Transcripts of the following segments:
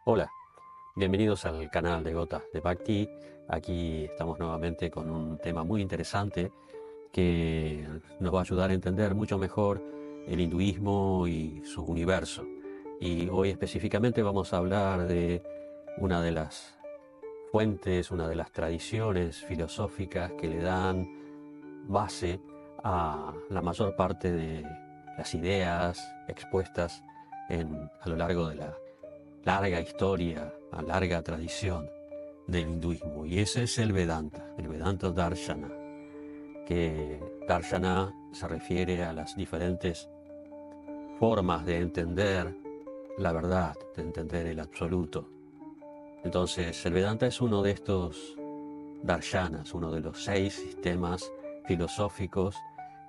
Hola, bienvenidos al canal de Gotas de Bhakti. Aquí estamos nuevamente con un tema muy interesante que nos va a ayudar a entender mucho mejor el hinduismo y su universo. Y hoy específicamente vamos a hablar de una de las fuentes, una de las tradiciones filosóficas que le dan base a la mayor parte de las ideas expuestas a lo largo de la larga historia, a larga tradición del hinduismo, y ese es el Vedanta Darshana, que Darshana se refiere a las diferentes formas de entender la verdad, de entender el absoluto. Entonces, el Vedanta es uno de estos darshanas, uno de los 6 sistemas filosóficos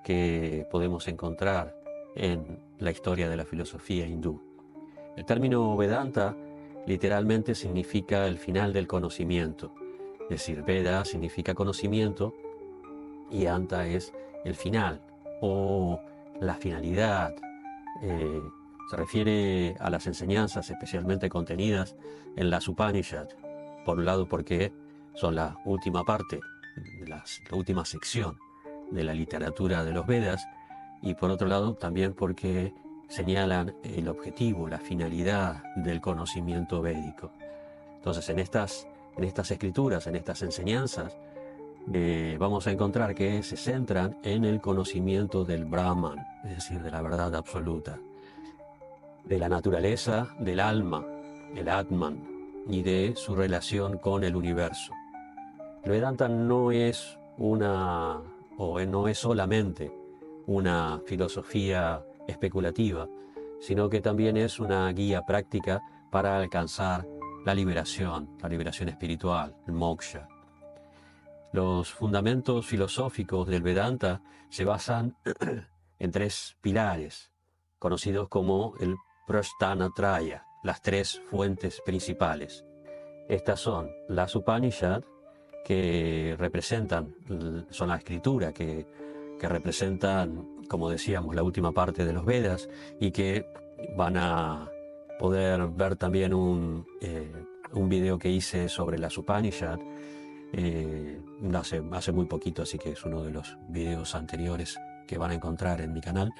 que podemos encontrar en la historia de la filosofía hindú. El término Vedanta literalmente significa el final del conocimiento. Es decir, Veda significa conocimiento y Anta es el final o la finalidad. Se refiere a las enseñanzas especialmente contenidas en las Upanishad. Por un lado porque son la última parte, la última sección de la literatura de los Vedas, y por otro lado también porque señalan el objetivo, la finalidad del conocimiento védico. Entonces, en estas escrituras, en estas enseñanzas, vamos a encontrar que se centran en el conocimiento del Brahman, es decir, de la verdad absoluta, de la naturaleza del alma, el Atman, y de su relación con el universo. El Vedanta no es no es solamente una filosofía especulativa, sino que también es una guía práctica para alcanzar la liberación espiritual, el moksha. Los fundamentos filosóficos del Vedanta se basan en 3 pilares, conocidos como el Prasthanatraya, las 3 fuentes principales. Estas son las Upanishad, que son la escritura, que representan, como decíamos, la última parte de los Vedas, y que van a poder ver también un video que hice sobre las Upanishad hace muy poquito, así que es uno de los videos anteriores que van a encontrar en mi canal.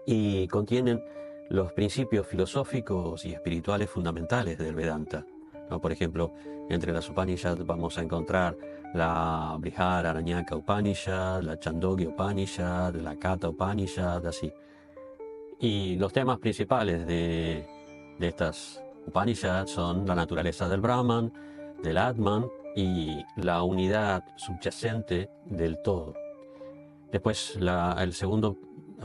Y contienen los principios filosóficos y espirituales fundamentales del Vedanta, ¿no? Por ejemplo, entre las Upanishad vamos a encontrar la Brihadaranyaka Upanishad, la Chandogya Upanishad, la Katha Upanishad, así. Y los temas principales de estas Upanishad son la naturaleza del Brahman, del Atman y la unidad subyacente del todo. Después el segundo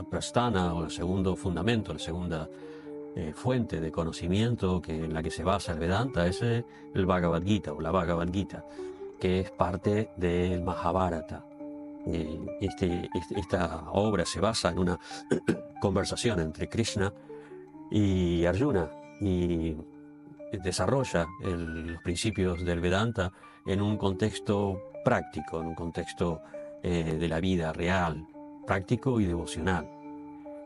prasthana, o el segundo fundamento, la segunda fuente de conocimiento en la que se basa el Vedanta es el Bhagavad Gita, o la Bhagavad Gita, que es parte del Mahabharata. Esta obra se basa en una conversación entre Krishna y Arjuna, y desarrolla los principios del Vedanta en un contexto práctico, en un contexto de la vida real, práctico y devocional.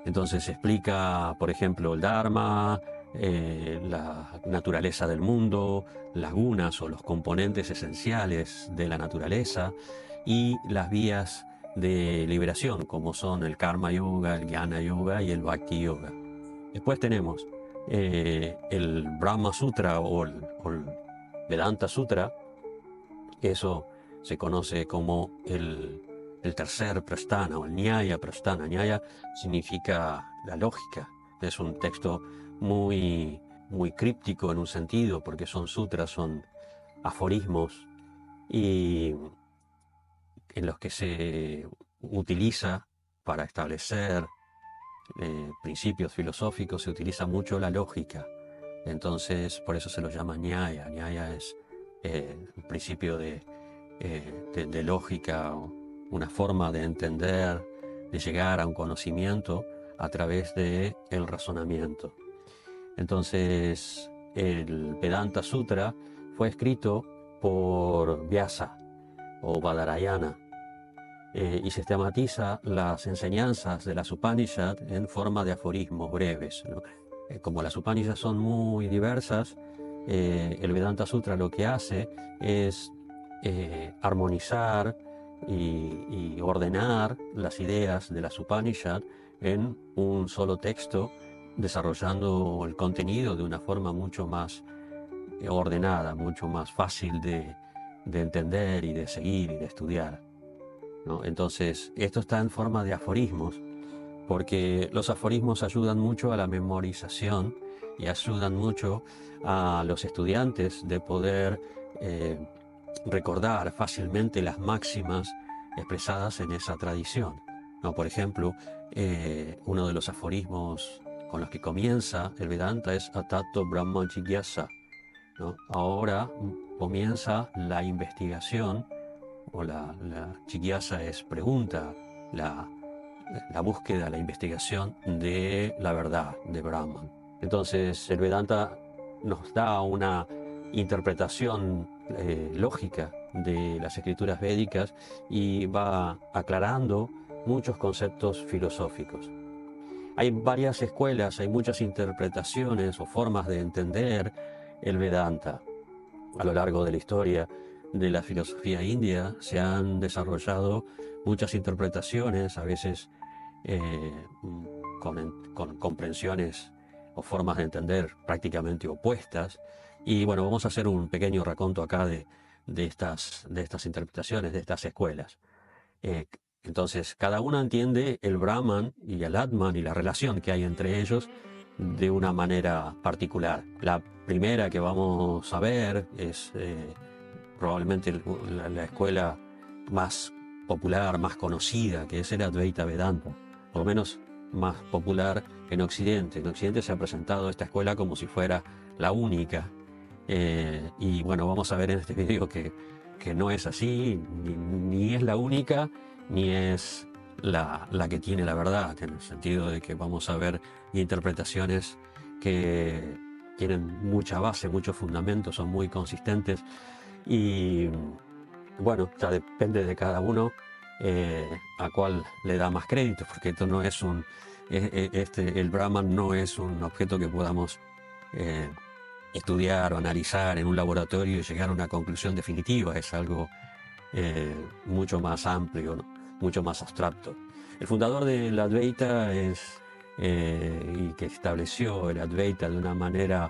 Entonces explica, por ejemplo, el Dharma, la naturaleza del mundo, las gunas o los componentes esenciales de la naturaleza, y las vías de liberación, como son el Karma Yoga, el Jnana Yoga y el Bhakti Yoga. Después tenemos el Brahma Sutra o el Vedanta Sutra, que eso se conoce como el tercer prasthana o el Nyaya Prasthana. Nyaya significa la lógica. Es un texto muy críptico en un sentido, porque son sutras, son aforismos, y en los que se utiliza para establecer principios filosóficos, se utiliza mucho la lógica. Entonces, por eso se lo llama Nyaya. Nyaya es un principio de lógica, una forma de entender, de llegar a un conocimiento a través del razonamiento. Entonces, el Vedanta Sutra fue escrito por Vyasa o Badarayana, y sistematiza las enseñanzas de las Upanishad en forma de aforismos breves, ¿no? como las Upanishads son muy diversas, el Vedanta Sutra lo que hace es armonizar y ordenar las ideas de las Upanishads en un solo texto, desarrollando el contenido de una forma mucho más ordenada, mucho más fácil de entender y de seguir y de estudiar, ¿no? Entonces, esto está en forma de aforismos, porque los aforismos ayudan mucho a la memorización y ayudan mucho a los estudiantes de poder recordar fácilmente las máximas expresadas en esa tradición, ¿no? Por ejemplo, uno de los aforismos con los que comienza el Vedanta es Atato Brahma Jigyasa, ¿no? Ahora comienza la investigación, o la Jigyasa es pregunta, la búsqueda, la investigación de la verdad, de Brahman. Entonces el Vedanta nos da una interpretación lógica de las escrituras védicas y va aclarando muchos conceptos filosóficos. Hay varias escuelas, hay muchas interpretaciones o formas de entender el Vedanta. A lo largo de la historia de la filosofía india se han desarrollado muchas interpretaciones, a veces con comprensiones o formas de entender prácticamente opuestas. Y bueno, vamos a hacer un pequeño raconto acá de estas interpretaciones, de estas escuelas. Entonces, cada una entiende el Brahman y el Atman y la relación que hay entre ellos de una manera particular. La primera que vamos a ver es probablemente la escuela más popular, más conocida, que es el Advaita Vedanta, por lo menos más popular en Occidente. En Occidente se ha presentado esta escuela como si fuera la única. Y bueno, vamos a ver en este video que no es así, ni es la única, ni es la que tiene la verdad, en el sentido de que vamos a ver interpretaciones que tienen mucha base, muchos fundamentos, son muy consistentes y bueno, ya depende de cada uno a cuál le da más crédito, porque esto no es el Brahman no es un objeto que podamos estudiar o analizar en un laboratorio y llegar a una conclusión definitiva, es algo mucho más amplio, ¿no? Mucho más abstracto. El fundador del Advaita y que estableció el Advaita de una manera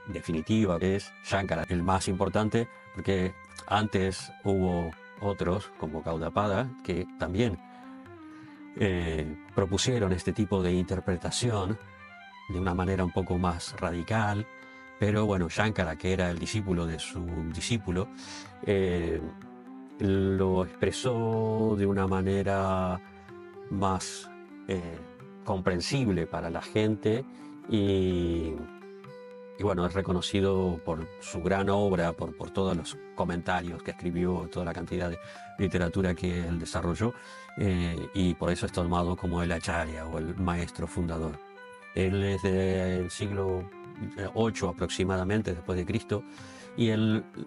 definitiva es Shankara, el más importante, porque antes hubo otros como Gaudapada que también propusieron este tipo de interpretación de una manera un poco más radical, pero bueno, Shankara, que era el discípulo de su discípulo, lo expresó de una manera más comprensible para la gente y bueno, es reconocido por su gran obra, por todos los comentarios que escribió, toda la cantidad de literatura que él desarrolló, y por eso es tomado como el Acharya o el maestro fundador. Él es del siglo VIII aproximadamente después de Cristo, y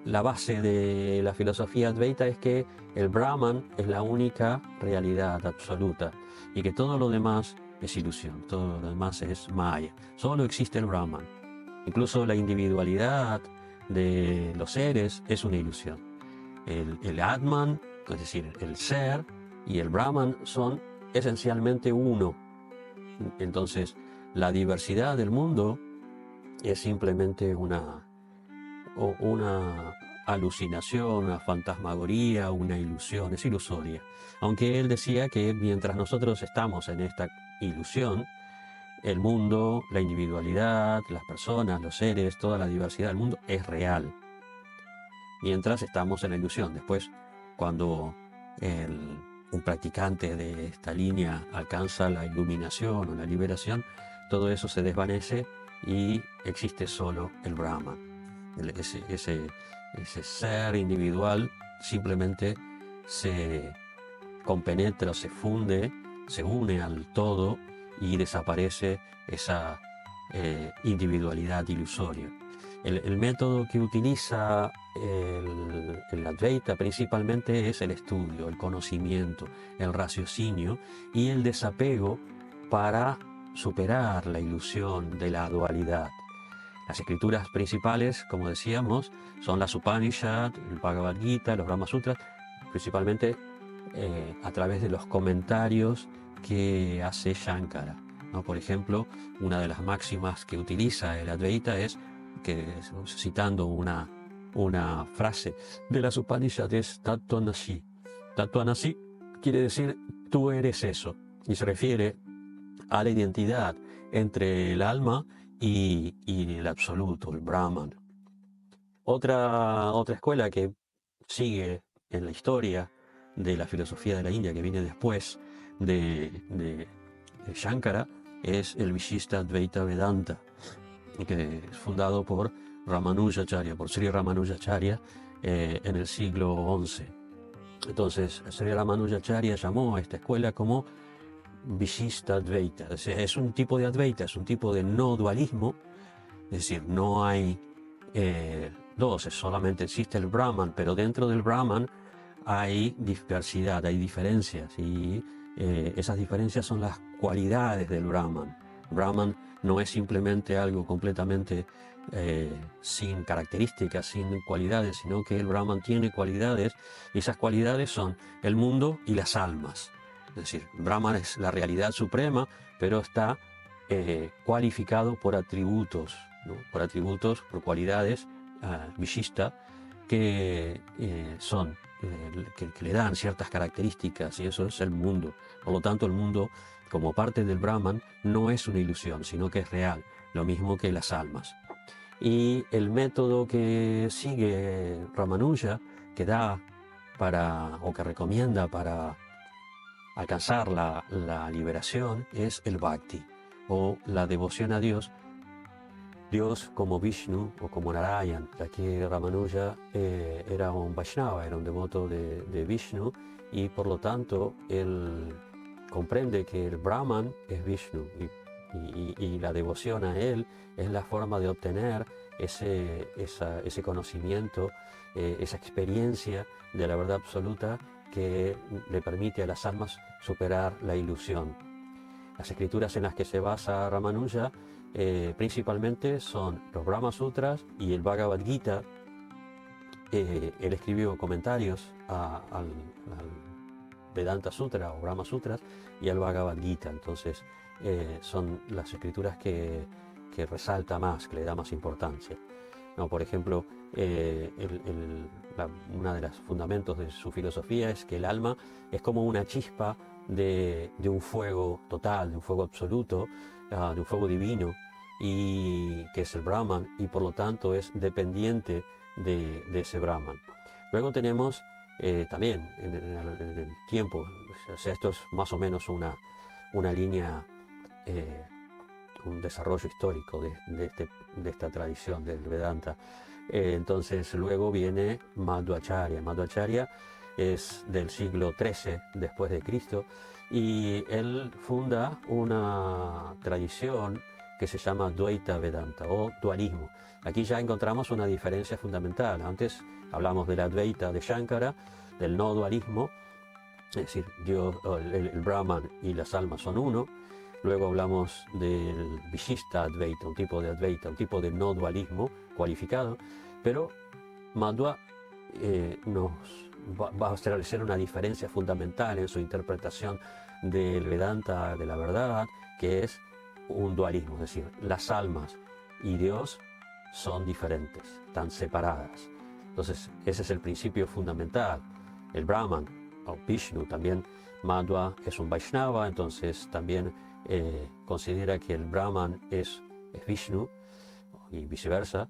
la base de la filosofía Advaita es que el Brahman es la única realidad absoluta y que todo lo demás es ilusión, todo lo demás es Maya. Solo existe el Brahman. Incluso la individualidad de los seres es una ilusión. El Atman, es decir, el ser, y el Brahman son esencialmente uno. Entonces, la diversidad del mundo es simplemente una alucinación, una fantasmagoría, una ilusión, es ilusoria. Aunque él decía que mientras nosotros estamos en esta ilusión, el mundo, la individualidad, las personas, los seres, toda la diversidad del mundo es real. Mientras estamos en la ilusión. Después, cuando un practicante de esta línea alcanza la iluminación o la liberación, todo eso se desvanece y existe solo el Brahman. Ese ser individual simplemente se compenetra, se funde, se une al todo y desaparece esa individualidad ilusoria. El método que utiliza el Advaita principalmente es el estudio, el conocimiento, el raciocinio y el desapego para superar la ilusión de la dualidad. Las escrituras principales, como decíamos, son las Upanishad, el Bhagavad Gita, los Brahma Sutras, principalmente a través de los comentarios que hace Shankara, ¿no? Por ejemplo, una de las máximas que utiliza el Advaita es, citando una frase de las Upanishad, es Tattvanasi. Tattvanasi quiere decir tú eres eso, y se refiere a la identidad entre el alma y el absoluto, el Brahman. Otra escuela que sigue en la historia de la filosofía de la India, que viene después de Shankara, es el Vishishta Advaita Vedanta, que es fundado por Ramanujacharya, por Sri Ramanujacharya, en el siglo XI. Entonces, Sri Ramanujacharya llamó a esta escuela como Vishishta Advaita. Es un tipo de Advaita, es un tipo de no dualismo, es decir, no hay dos, solamente existe el Brahman, pero dentro del Brahman hay diversidad, hay diferencias, y esas diferencias son las cualidades del Brahman. Brahman no es simplemente algo completamente sin características, sin cualidades, sino que el Brahman tiene cualidades, y esas cualidades son el mundo y las almas. Es decir, Brahman es la realidad suprema, pero está cualificado por atributos, ¿no? Por cualidades Vishishta, que son que le dan ciertas características, y eso es el mundo. Por lo tanto, el mundo, como parte del Brahman, no es una ilusión, sino que es real, lo mismo que las almas. Y el método que sigue Ramanuja, que da o que recomienda para alcanzar la liberación, es el Bhakti, o la devoción a Dios como Vishnu o como Narayan, ya que Ramanuja era un Vaishnava, era un devoto de Vishnu, y por lo tanto él comprende que el Brahman es Vishnu, y la devoción a él es la forma de obtener ese conocimiento, esa experiencia de la verdad absoluta que le permite a las almas superar la ilusión. Las escrituras en las que se basa Ramanuja principalmente son los Brahma Sutras y el Bhagavad Gita. Él escribió comentarios al Vedanta Sutra o Brahma Sutras y al Bhagavad Gita. Entonces son las escrituras que resalta más, que le da más importancia. No, por ejemplo, uno de los fundamentos de su filosofía es que el alma es como una chispa de un fuego total, de un fuego absoluto, de un fuego divino, y que es el Brahman, y por lo tanto es dependiente de ese Brahman. Luego tenemos también en el tiempo, o sea, esto es más o menos una línea, un desarrollo histórico de esta tradición del Vedanta. Entonces luego viene Madhvacharya. Madhvacharya es del siglo XIII después de Cristo, y él funda una tradición que se llama Dvaita Vedanta o dualismo. Aquí ya encontramos una diferencia fundamental. Antes hablamos del Advaita de Shankara, del no dualismo, es decir, Dios, el Brahman y las almas son uno. Luego hablamos del Vishishta Advaita, un tipo de Advaita, un tipo de no dualismo cualificado, pero Madhva nos va a establecer una diferencia fundamental en su interpretación del Vedanta, de la verdad, que es un dualismo, es decir, las almas y Dios son diferentes, están separadas. Entonces, ese es el principio fundamental. El Brahman, o Vishnu, también Madhva es un Vaishnava, entonces también considera que el Brahman es Vishnu, y viceversa.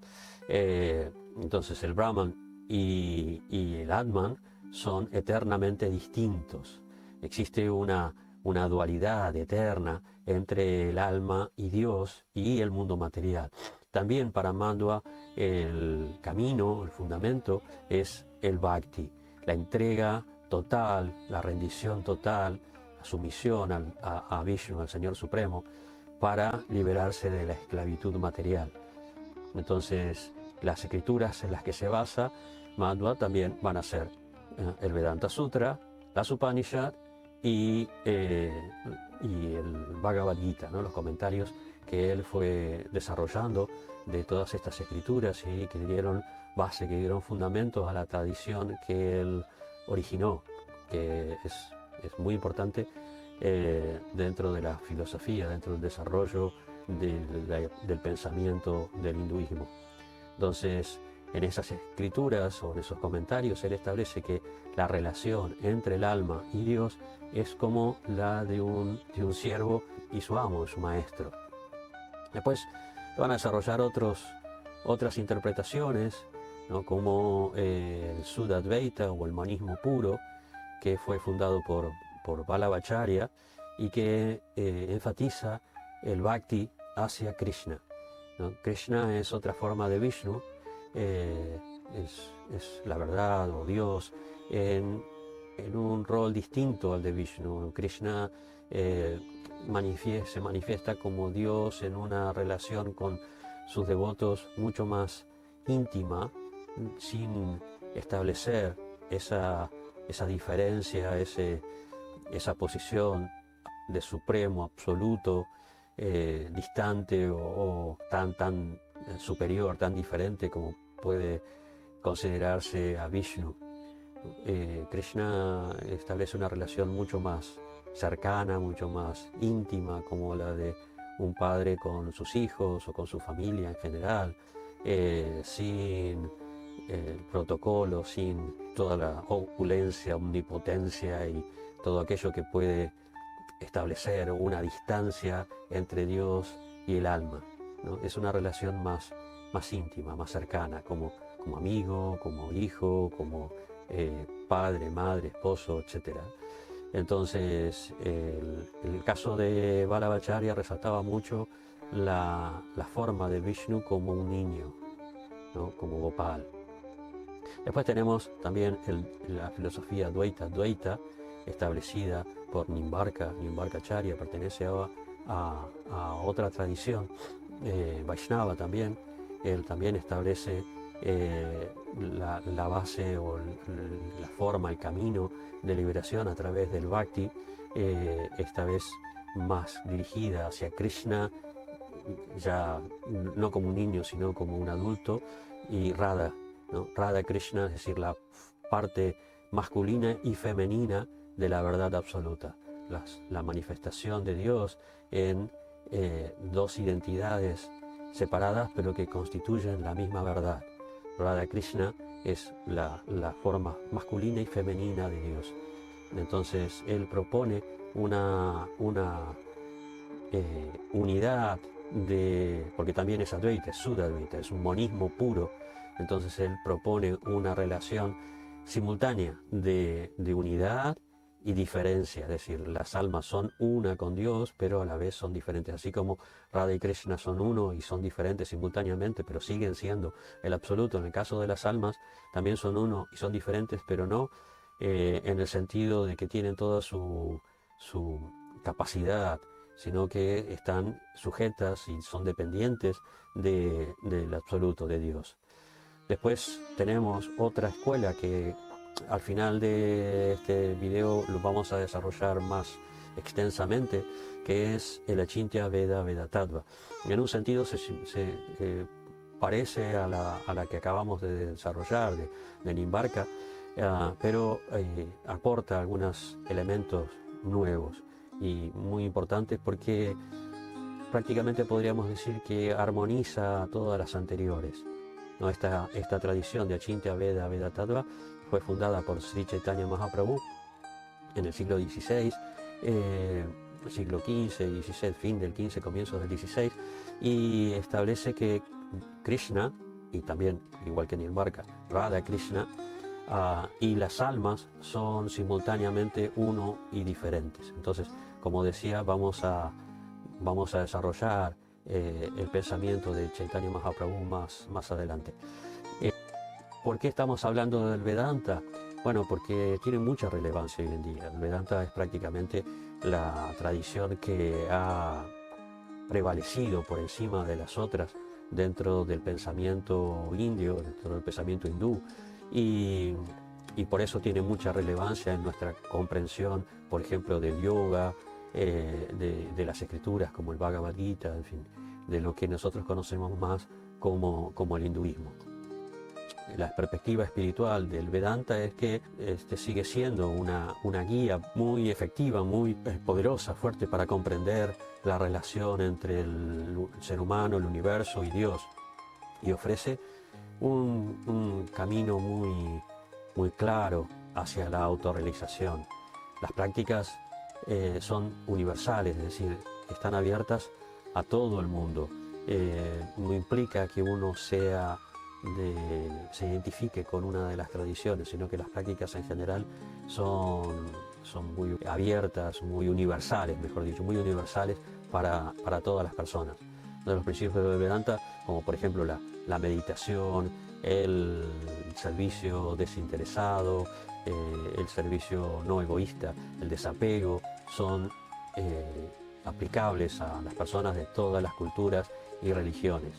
Entonces el Brahman y el Atman son eternamente distintos. Existe una dualidad eterna entre el alma y Dios y el mundo material. También para Madhva el camino, el fundamento es el Bhakti, la entrega total, la rendición total, la sumisión a Vishnu, al Señor Supremo, para liberarse de la esclavitud material. Entonces, las escrituras en las que se basa Madhva también van a ser el Vedanta Sutra, las Upanishad y y el Bhagavad Gita, ¿no? Los comentarios que él fue desarrollando de todas estas escrituras y que dieron base, que dieron fundamentos a la tradición que él originó, que es muy importante dentro de la filosofía, dentro del desarrollo del pensamiento del hinduismo. Entonces, en esas escrituras o en esos comentarios, él establece que la relación entre el alma y Dios es como la de un siervo y su amo, su maestro. Después van a desarrollar otras interpretaciones, ¿no? Como el Suddhadvaita o el monismo puro, que fue fundado por Vallabhacharya y que enfatiza el bhakti hacia Krishna, ¿no? Krishna es otra forma de Vishnu, es la verdad o Dios en un rol distinto al de Vishnu. Krishna se manifiesta como Dios en una relación con sus devotos mucho más íntima, sin establecer esa diferencia, esa posición de supremo, absoluto, distante o tan superior, tan diferente como puede considerarse a Vishnu. Krishna establece una relación mucho más cercana, mucho más íntima, como la de un padre con sus hijos o con su familia en general, sin protocolo, sin toda la opulencia, omnipotencia y todo aquello que puede establecer una distancia entre Dios y el alma, ¿no? Es una relación más íntima, más cercana, como amigo, como hijo, como padre, madre, esposo, etc. Entonces, el caso de Vallabhacharya resaltaba mucho la forma de Vishnu como un niño, ¿no? Como Gopal. Después tenemos también la filosofía Dvaita, establecida por Nimbarkacharya, pertenece a otra tradición, Vaishnava también. Él también establece la base o la forma, el camino de liberación a través del Bhakti, esta vez más dirigida hacia Krishna, ya no como un niño, sino como un adulto, y Radha, ¿no? Radha Krishna, es decir, la parte masculina y femenina de la verdad absoluta, la manifestación de Dios en dos identidades separadas pero que constituyen la misma verdad. Radha Krishna es la forma masculina y femenina de Dios. Entonces él propone una unidad porque también es Advaita, es Suddhadvaita, es un monismo puro. Entonces él propone una relación simultánea de unidad y diferencia, es decir, las almas son una con Dios, pero a la vez son diferentes, así como Radha y Krishna son uno y son diferentes simultáneamente, pero siguen siendo el absoluto. En el caso de las almas también son uno y son diferentes, pero no en el sentido de que tienen toda su capacidad, sino que están sujetas y son dependientes del absoluto de Dios. Después tenemos otra escuela que al final de este video lo vamos a desarrollar más extensamente, que es el Achintya Veda Vedatattva. En un sentido se parece a la que acabamos de desarrollar de Nimbarka, pero aporta algunos elementos nuevos y muy importantes, porque prácticamente podríamos decir que armoniza todas las anteriores, ¿no? Esta tradición de Achintya Veda Vedatattva fue fundada por Sri Chaitanya Mahaprabhu en el siglo XVI, siglo XV, XVI, fin del XV, comienzos del XVI, y establece que Krishna, y también, igual que Nimbarka, Radha Krishna, y las almas son simultáneamente uno y diferentes. Entonces, como decía, vamos a desarrollar el pensamiento de Chaitanya Mahaprabhu más adelante. ¿Por qué estamos hablando del Vedanta? Bueno, porque tiene mucha relevancia hoy en día. El Vedanta es prácticamente la tradición que ha prevalecido por encima de las otras dentro del pensamiento indio, dentro del pensamiento hindú, y por eso tiene mucha relevancia en nuestra comprensión, por ejemplo, del yoga, de las escrituras, como el Bhagavad Gita, en fin, de lo que nosotros conocemos más como el hinduismo. La perspectiva espiritual del Vedanta es que sigue siendo una guía muy efectiva, muy poderosa, fuerte para comprender la relación entre el ser humano, el universo y Dios, y ofrece un camino muy claro hacia la autorrealización. Las prácticas son universales, es decir, están abiertas a todo el mundo. No implica que uno se identifique con una de las tradiciones, sino que las prácticas en general son muy abiertas, muy universales, mejor dicho, muy universales para todas las personas. Uno de los principios del Vedanta, como por ejemplo la meditación, el servicio desinteresado, el servicio no egoísta, el desapego, son aplicables a las personas de todas las culturas y religiones.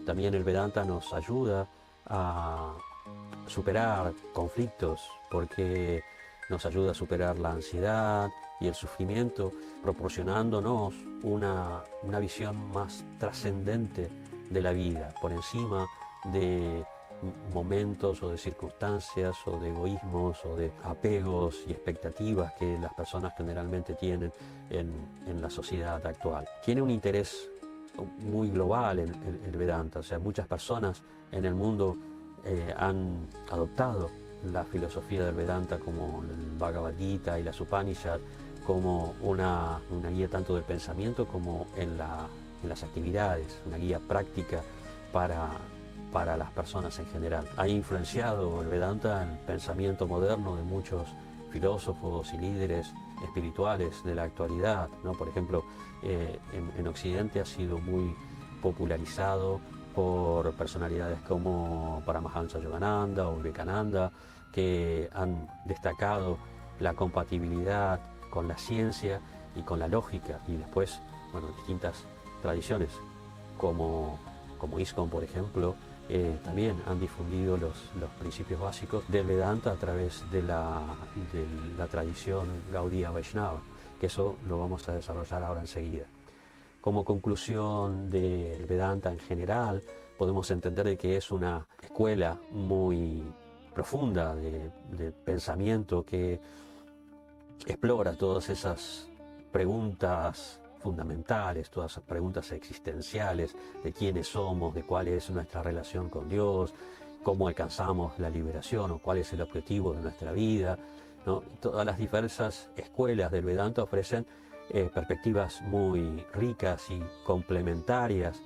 También el Vedanta nos ayuda a superar conflictos, porque nos ayuda a superar la ansiedad y el sufrimiento, proporcionándonos una visión más trascendente de la vida, por encima de momentos o de circunstancias o de egoísmos o de apegos y expectativas que las personas generalmente tienen en la sociedad actual. Tiene un interés muy global en el Vedanta, o sea, muchas personas en el mundo han adoptado la filosofía del Vedanta, como el Bhagavad Gita y las Upanishads, como una guía tanto del pensamiento como en las actividades, una guía práctica para las personas en general. Ha influenciado el Vedanta en el pensamiento moderno de muchos filósofos y líderes espirituales de la actualidad, ¿no? Por ejemplo, en Occidente ha sido muy popularizado por personalidades como Paramahansa Yogananda o Vivekananda, que han destacado la compatibilidad con la ciencia y con la lógica, y después, bueno, distintas tradiciones como ISKCON, por ejemplo, también han difundido los principios básicos del Vedanta a través de la tradición Gaudiya Vaishnava, que eso lo vamos a desarrollar ahora enseguida. Como conclusión del Vedanta en general, podemos entender de que es una escuela muy profunda de pensamiento que explora todas esas preguntas fundamentales, todas esas preguntas existenciales de quiénes somos, de cuál es nuestra relación con Dios, cómo alcanzamos la liberación o cuál es el objetivo de nuestra vida, ¿no? Todas las diversas escuelas del Vedanta ofrecen perspectivas muy ricas y complementarias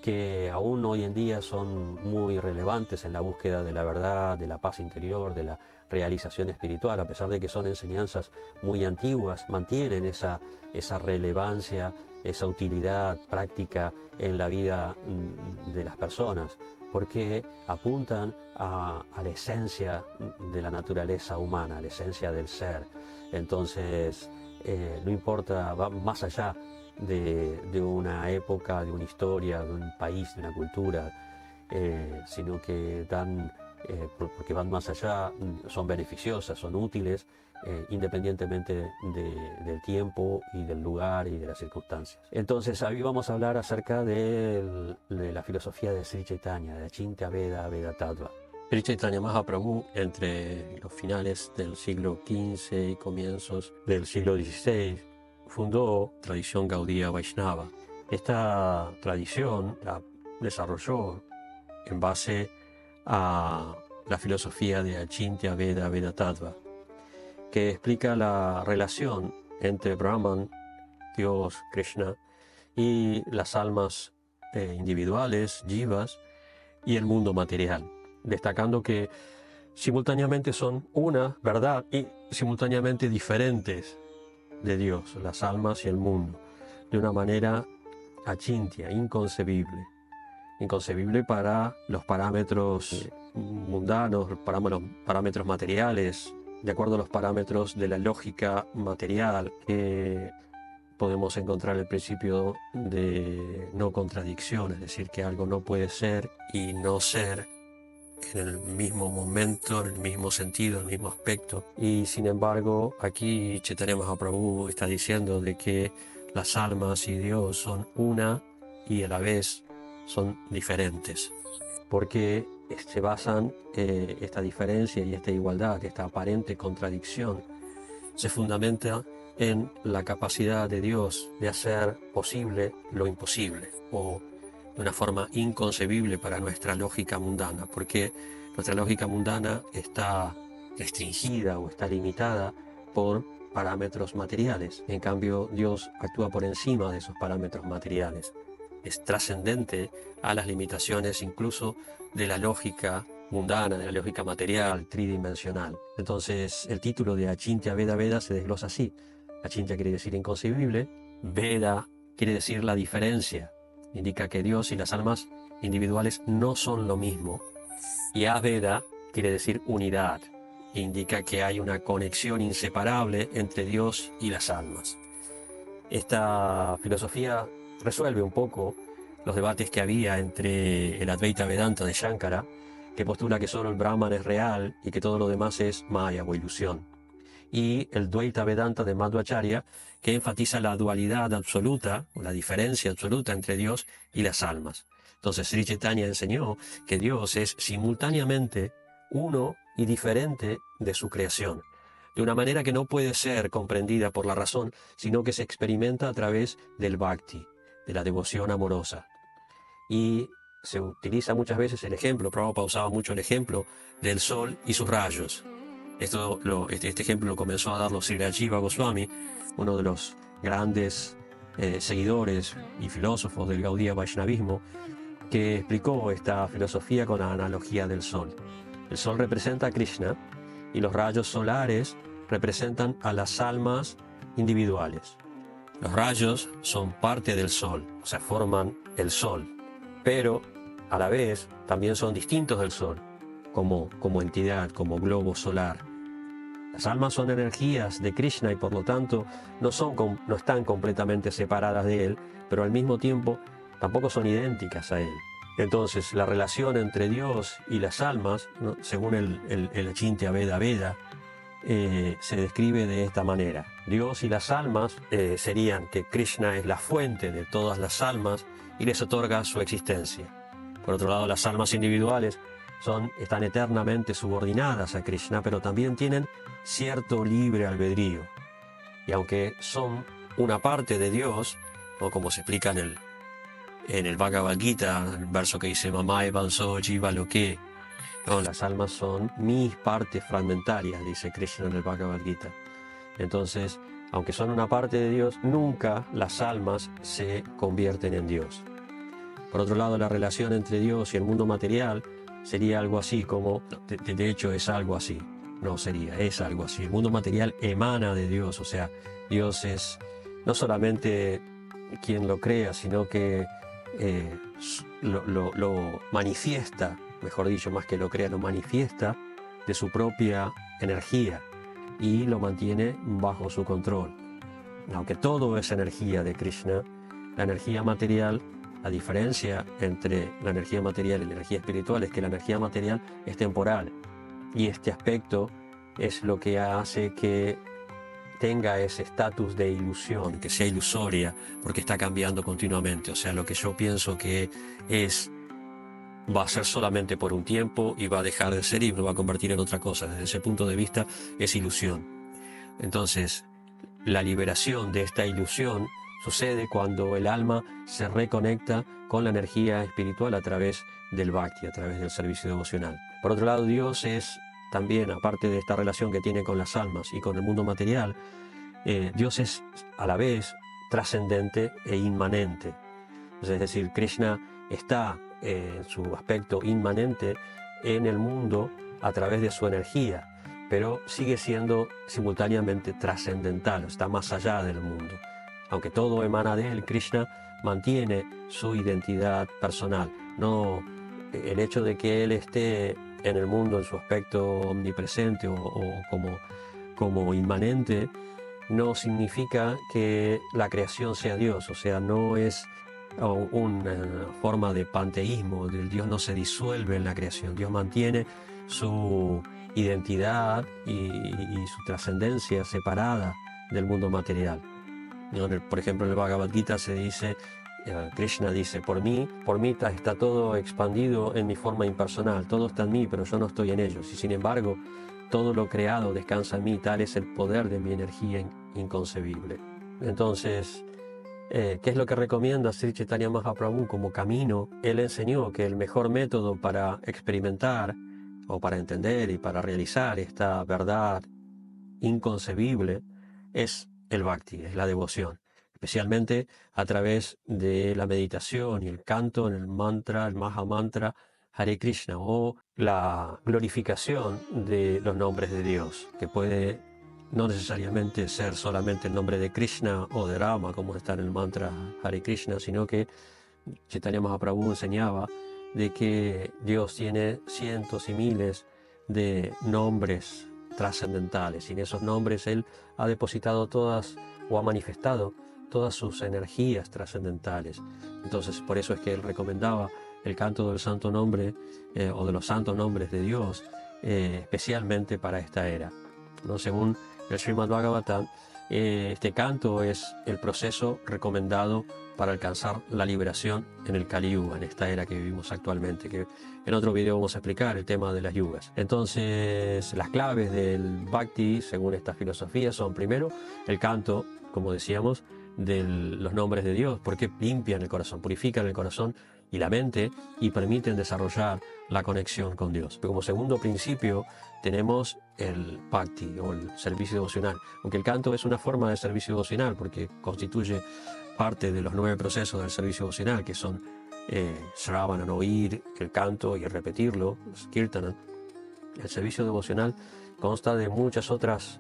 que aún hoy en día son muy relevantes en la búsqueda de la verdad, de la paz interior, de la realización espiritual. A pesar de que son enseñanzas muy antiguas, mantienen esa relevancia, esa utilidad práctica en la vida de las personas, porque apuntan a la esencia de la naturaleza humana, a la esencia del ser. Entonces, no importa, va más allá de una época, de una historia, de un país, de una cultura, sino que porque van más allá, son beneficiosas, son útiles, independientemente del tiempo y del lugar y de las circunstancias. Entonces, hoy vamos a hablar acerca de la filosofía de Sri Chaitanya, de Achintya Veda Vedatattva. Sri Chaitanya Mahaprabhu, entre los finales del siglo XV y comienzos del siglo XVI, fundó la tradición Gaudiya Vaishnava. Esta tradición la desarrolló en base a la filosofía de Achintya Veda Vedatattva, que explica la relación entre Brahman, Dios, Krishna, y las almas individuales, jivas, y el mundo material, destacando que simultáneamente son una verdad y simultáneamente diferentes de Dios, las almas y el mundo, de una manera achintya, inconcebible para los parámetros mundanos, los parámetros materiales, de acuerdo a los parámetros de la lógica material, que podemos encontrar el principio de no contradicción, es decir, que algo no puede ser y no ser en el mismo momento, en el mismo sentido, en el mismo aspecto. Y sin embargo, aquí Chaitanya Mahaprabhu está diciendo de que las almas y Dios son una y a la vez son diferentes, porque se basan esta diferencia y esta igualdad, esta aparente contradicción, se fundamenta en la capacidad de Dios de hacer posible lo imposible, o de una forma inconcebible para nuestra lógica mundana, porque nuestra lógica mundana está restringida o está limitada por parámetros materiales. En cambio, Dios actúa por encima de esos parámetros materiales. Es trascendente a las limitaciones incluso de la lógica mundana, de la lógica material, tridimensional. Entonces, el título de Achintya Veda Veda se desglosa así. Achintya quiere decir inconcebible, Veda quiere decir la diferencia. Indica que Dios y las almas individuales no son lo mismo. Y Aveda quiere decir unidad. Indica que hay una conexión inseparable entre Dios y las almas. Esta filosofía resuelve un poco los debates que había entre el Advaita Vedanta de Shankara, que postula que solo el Brahman es real y que todo lo demás es maya o ilusión, y el Dvaita Vedanta de Madhvacharya, que enfatiza la dualidad absoluta, o la diferencia absoluta entre Dios y las almas. Entonces Sri Chaitanya enseñó que Dios es simultáneamente uno y diferente de su creación, de una manera que no puede ser comprendida por la razón, sino que se experimenta a través del bhakti, de la devoción amorosa. Y se utiliza muchas veces el ejemplo, Prabhupada usaba mucho el ejemplo del sol y sus rayos. Este ejemplo lo comenzó a darlo Sri Rajiva Goswami, uno de los grandes seguidores y filósofos del Gaudiya Vaishnavismo, que explicó esta filosofía con la analogía del sol. El sol representa a Krishna y los rayos solares representan a las almas individuales. Los rayos son parte del sol, o sea, forman el sol, pero a la vez también son distintos del sol, como entidad, como globo solar. Las almas son energías de Krishna y por lo tanto no están completamente separadas de él, pero al mismo tiempo tampoco son idénticas a él. Entonces la relación entre Dios y las almas, ¿no?, según el Achintya Veda Veda, se describe de esta manera. Dios y las almas serían que Krishna es la fuente de todas las almas y les otorga su existencia. Por otro lado, las almas individuales están eternamente subordinadas a Krishna, pero también tienen cierto libre albedrío. Y aunque son una parte de Dios, ¿no?, como se explica en el Bhagavad Gita, el verso que dice Mamae Vanso Jiva Loke, ¿no?, las almas son mis partes fragmentarias, dice Krishna en el Bhagavad Gita. Entonces, aunque son una parte de Dios, nunca las almas se convierten en Dios. Por otro lado, la relación entre Dios y el mundo material sería algo así como, de hecho es algo así, es algo así. El mundo material emana de Dios, o sea, Dios es no solamente quien lo crea, sino que lo manifiesta, mejor dicho, más que lo crea, lo manifiesta de su propia energía y lo mantiene bajo su control. Aunque todo es energía de Krishna, la energía material, la diferencia entre la energía material y la energía espiritual es que la energía material es temporal y este aspecto es lo que hace que tenga ese estatus de ilusión, que sea ilusoria, porque está cambiando continuamente. O sea, lo que yo pienso que va a ser solamente por un tiempo y va a dejar de ser y lo va a convertir en otra cosa. Desde ese punto de vista es ilusión. Entonces, la liberación de esta ilusión sucede cuando el alma se reconecta con la energía espiritual a través del bhakti, a través del servicio devocional. Por otro lado, Dios es también, aparte de esta relación que tiene con las almas y con el mundo material, Dios es a la vez trascendente e inmanente. Es decir, Krishna está en su aspecto inmanente en el mundo a través de su energía, pero sigue siendo simultáneamente trascendental, está más allá del mundo. Aunque todo emana de él, Krishna mantiene su identidad personal. No, el hecho de que él esté en el mundo en su aspecto omnipresente o como inmanente no significa que la creación sea Dios, o sea, no es o una forma de panteísmo, del Dios no se disuelve en la creación, Dios mantiene su identidad y su trascendencia separada del mundo material. Por ejemplo, en el Bhagavad Gita se dice, Krishna dice, por mí está todo expandido en mi forma impersonal, todo está en mí, pero yo no estoy en ellos, y sin embargo, todo lo creado descansa en mí, tal es el poder de mi energía inconcebible. Entonces, ¿qué es lo que recomienda Sri Chaitanya Mahaprabhu como camino? Él enseñó que el mejor método para experimentar o para entender y para realizar esta verdad inconcebible es el bhakti, es la devoción, especialmente a través de la meditación y el canto en el mantra, el Maha Mantra Hare Krishna, o la glorificación de los nombres de Dios, que puede no necesariamente ser solamente el nombre de Krishna o de Rama, como está en el mantra Hare Krishna, sino que Chaitanya Mahaprabhu enseñaba de que Dios tiene cientos y miles de nombres trascendentales, y en esos nombres Él ha depositado todas, o ha manifestado todas sus energías trascendentales. Entonces, por eso es que Él recomendaba el canto del santo nombre o de los santos nombres de Dios, especialmente para esta era, ¿no? Según el Srimad Bhagavatam, este canto es el proceso recomendado para alcanzar la liberación en el Kali Yuga, en esta era que vivimos actualmente, que en otro video vamos a explicar el tema de las yugas. Entonces, las claves del Bhakti, según esta filosofía, son primero el canto, como decíamos, de los nombres de Dios, porque limpian el corazón, purifican el corazón y la mente y permiten desarrollar la conexión con Dios. Pero como segundo principio tenemos el Bhakti o el servicio devocional, aunque el canto es una forma de servicio devocional porque constituye parte de los 9 procesos del servicio devocional, que son Sravana, oír, el canto y el repetirlo, Kirtana. El servicio devocional consta de muchas otras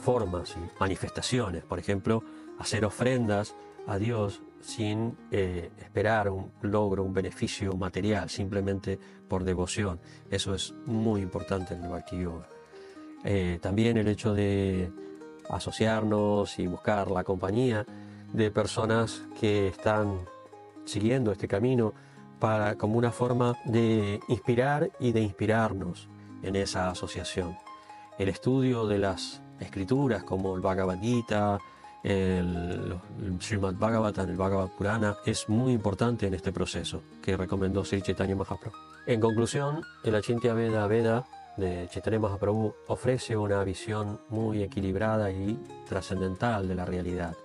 formas y manifestaciones, por ejemplo, hacer ofrendas a Dios sin esperar un logro, un beneficio material, simplemente por devoción. Eso es muy importante en el Bhakti Yoga. También el hecho de asociarnos y buscar la compañía de personas que están siguiendo este camino como una forma de inspirar y de inspirarnos en esa asociación. El estudio de las escrituras como el Bhagavad Gita, el Srimad Bhagavatam, el Bhagavad Purana, es muy importante en este proceso que recomendó Sri Chaitanya Mahaprabhu. En conclusión, el Achintya Veda Veda de Chaitanya Mahaprabhu ofrece una visión muy equilibrada y trascendental de la realidad.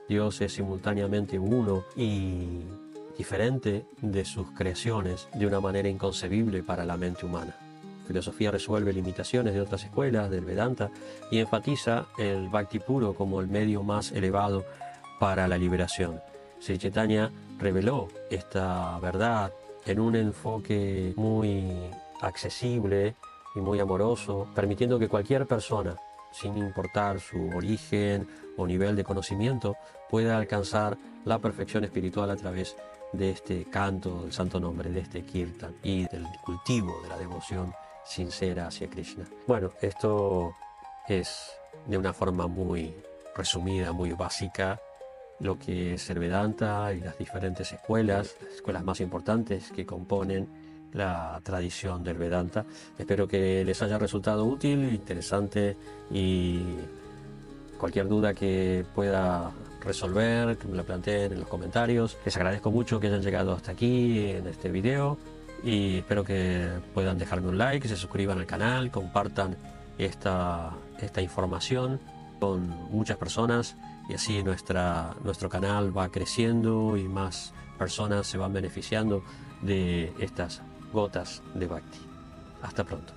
Dios es simultáneamente uno y diferente de sus creaciones de una manera inconcebible para la mente humana. La filosofía resuelve limitaciones de otras escuelas del Vedanta y enfatiza el Bhakti puro como el medio más elevado para la liberación. Sri Chaitanya reveló esta verdad en un enfoque muy accesible y muy amoroso, permitiendo que cualquier persona, sin importar su origen o nivel de conocimiento, pueda alcanzar la perfección espiritual a través de este canto del santo nombre, de este kirtan y del cultivo de la devoción sincera hacia Krishna. Bueno, esto es de una forma muy resumida, muy básica, lo que es el Vedanta y las diferentes escuelas, las escuelas más importantes que componen la tradición del Vedanta. Espero que les haya resultado útil, interesante, y cualquier duda que pueda resolver, que me la planteen en los comentarios. Les agradezco mucho que hayan llegado hasta aquí en este video y espero que puedan dejarme un like, que se suscriban al canal, compartan esta información con muchas personas y así nuestro canal va creciendo y más personas se van beneficiando de estas gotas de Bhakti. Hasta pronto.